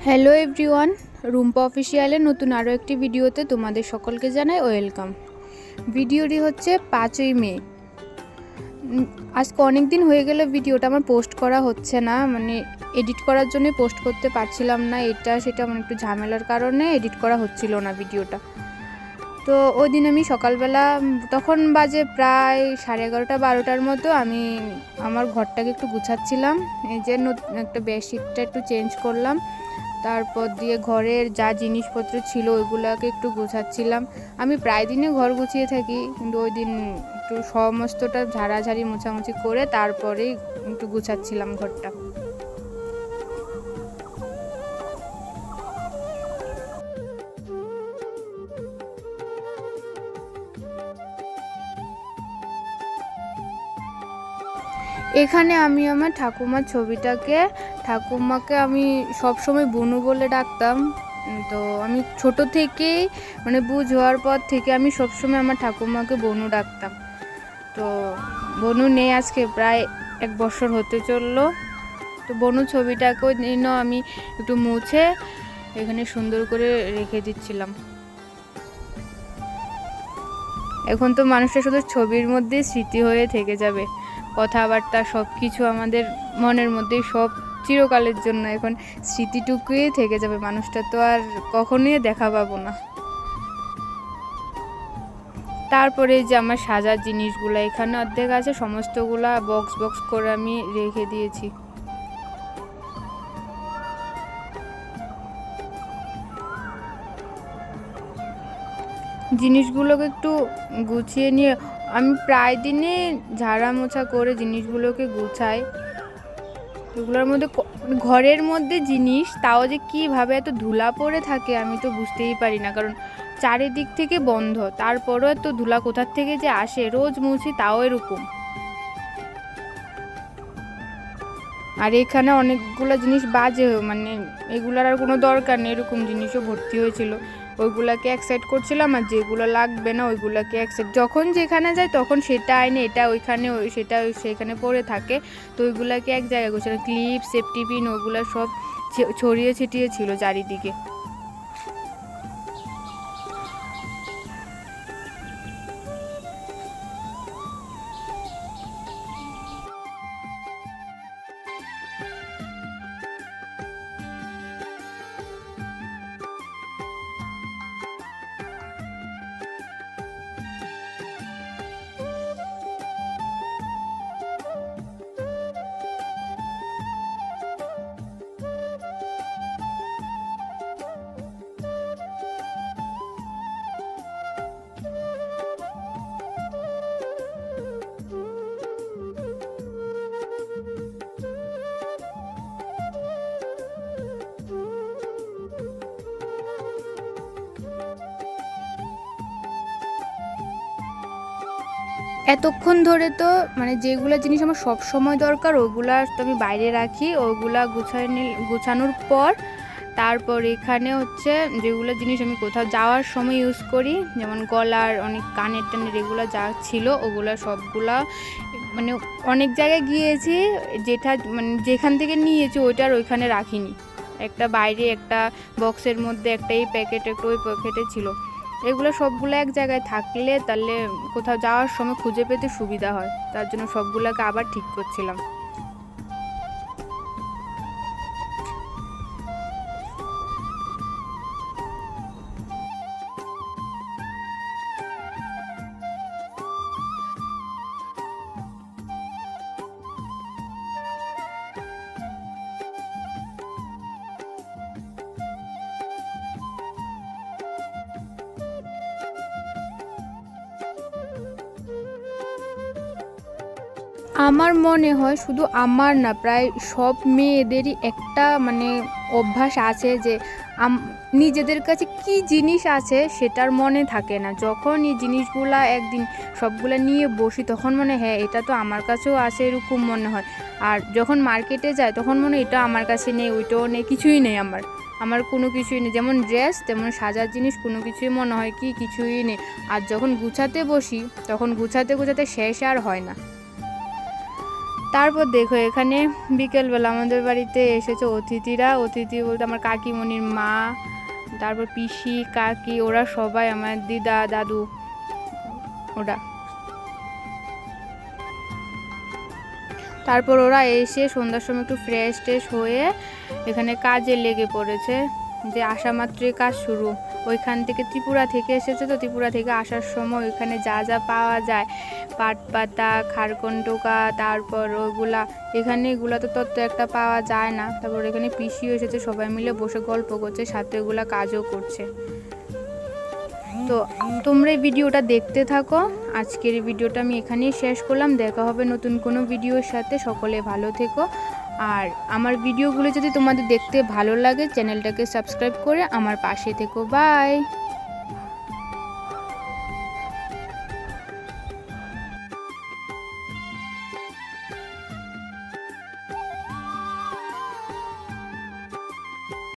Hello everyone, Rumpa অফিসিয়ালের নতুন আরও একটি ভিডিওতে তোমাদের সকলকে জানাই ওয়েলকাম। ভিডিওটি হচ্ছে 5ই মে। আজকে অনেক দিন হয়ে গেল ভিডিওটা আমার পোস্ট করা হচ্ছে না, এডিট করার জন্য পোস্ট করতে পারছিলাম না, এটা সেটা একটু ঝামেলার কারণে এডিট করা হচ্ছিল না ভিডিওটা। তো ওই দিন আমি সকালবেলা তখন বাজে প্রায় 11:30-12টার মতো আমি আমার ঘরটাকে একটু গুছাচ্ছিলাম। এই যে একটা বেডশিটটা একটু চেঞ্জ করলাম, তারপর দিয়ে ঘরের যা জিনিসপত্র ছিল ওইগুলোকে একটু গুছাচ্ছিলাম। আমি প্রায় দিনে ঘর গুছিয়ে থাকি, কিন্তু ওই দিন একটু সমস্তটা ঝাড়াঝাড়ি মোছামুছি করে তারপরেই একটু গুছাচ্ছিলাম ঘরটা। এখানে আমি আমার ঠাকুমাকে আমি সবসময় বনু বলে ডাকতাম। তো আমি ছোট থেকেই বুঝ হওয়ার পর থেকে আমি সবসময় আমার ঠাকুমাকে বনু ডাকতাম। তো বনু নেই, আজকে প্রায় 1 বছর হতে চললো। তো বনু ছবিটাকেও আমি একটু মুছে এখানে সুন্দর করে রেখে দিচ্ছিলাম। এখন তো মানুষটা শুধু ছবির মধ্যে স্মৃতি হয়ে থেকে যাবে, কথাবার্তা সব কিছু আমাদের মনের মধ্যে সব চিরকালের জন্য এখন স্মৃতিটুকুই থেকে যাবে, মানুষটা তো আর কখনোই দেখা পাবো না। তারপরে যে আমার সাজার জিনিসগুলো এখানে অর্ধেক আছে, সমস্তগুলা বক্স বক্স করে আমি রেখে দিয়েছি। জিনিসগুলোকে একটু গুছিয়ে নিয়ে আমি প্রায় দিনে ঝাড়া মোছা করে জিনিসগুলোকে গুছাই। এগুলোর মধ্যে ঘরের মধ্যে জিনিস, তাও যে কীভাবে এত ধুলা পড়ে থাকে আমি তো বুঝতেই পারি না, কারণ চারিদিক থেকে বন্ধ, তারপরও এত ধুলা কোথার থেকে যে আসে, রোজ মুছি তাও এরকম। আর এখানে অনেকগুলো জিনিস বাজে, এগুলার আর কোনো দরকার নেই, এরকম জিনিসও ভর্তি হয়েছিল। ওইগুলাকে এক সাইড করছিলাম, আর যেগুলো লাগবে না ওইগুলাকে এক সাইড, যখন যেখানে যায় তখন সেটা আইনে এটা ওইখানে সেটা সেখানে পড়ে থাকে, তো ওইগুলাকে এক জায়গায় করছিলাম। ক্লিপ, সেফটি পিন ওগুলো সব ছড়িয়ে ছিটিয়ে ছিল চারিদিকে। এতক্ষণ ধরে তো যেগুলো জিনিস আমার সব সময় দরকার ওগুলা তো আমি বাইরে রাখি, ওগুলা গুছানোর পর তারপর এখানে হচ্ছে যেগুলো জিনিস আমি কোথাও যাওয়ার সময় ইউজ করি, যেমন গলার অনেক কানের টানের এগুলো যা ছিল ওগুলা সবগুলা অনেক জায়গায় গিয়েছি, যেখান থেকে নিয়েছি ওইটার ওইখানে রাখিনি, একটা বাইরে একটা বক্সের মধ্যে একটা এই প্যাকেট একটা ওই প্যাকেটে ছিল। এগুলো সবগুলো এক জায়গায় থাকলে তাহলে কোথাও যাওয়ার সময় খুঁজে পেতে সুবিধা হয়, তার জন্য সবগুলোকে আবার ঠিক করছিলাম। আমার মনে হয় শুধু আমার না, প্রায় সব মেয়েদেরই একটা অভ্যাস আছে যে নিজেদের কাছে কি জিনিস আছে সেটার মনে থাকে না। যখন এই জিনিসগুলা একদিন সবগুলা নিয়ে বসি তখন মনে হ্যাঁ এটা তো আমার কাছেও আছে, এরকম মনে হয়। আর যখন মার্কেটে যায় তখন মনে এটা আমার কাছে নেই, ওইটাও নেই, কিছুই নেই আমার কোনো কিছুই নেই, যেমন ড্রেস তেমন সাজার জিনিস কোনো কিছুই মনে হয় কি কিছুই নেই। আর যখন গুছাতে বসি তখন গুছাতে গুছাতে শেষ আর হয় না। তারপর দেখো এখানে বিকেলবেলা আমাদের বাড়িতে এসেছে অতিথিরা। অতিথি বলতে আমার কাকিমণির মা, তারপর পিসি, কাকি, ওরা সবাই, আমার দিদা, দাদু, ওরা। তারপর ওরা এসে সন্ধ্যার সময় একটু ফ্রেশ ট্রেশ হয়ে এখানে কাজে লেগে পড়েছে, যে আসা মাত্রই কাজ শুরু। ওইখান থেকে ত্রিপুরা থেকে এসেছে, তো ত্রিপুরা থেকে আসার সময় ওইখানে যা যা পাওয়া যায়, পাট পাতা, খারকন্টোকা, তারপর ওইগুলা, এখানে এগুলা তো তত একটা পাওয়া যায় না। তারপর এখানে পিসিও এসেছে, সবাই মিলে বসে গল্প করছে, সাথে ওগুলা কাজও করছে। তো তোমরা এই ভিডিওটা দেখতে থাকো। আজকের এই ভিডিওটা আমি এখানেই শেষ করলাম। দেখা হবে নতুন কোনো ভিডিওর সাথে। সকলে ভালো থেকো। আর আমার ভিডিওগুলো যদি তোমাদের দেখতে ভালো লাগে, চ্যানেলটাকে সাবস্ক্রাইব করে আমার পাশে থেকো। বাই।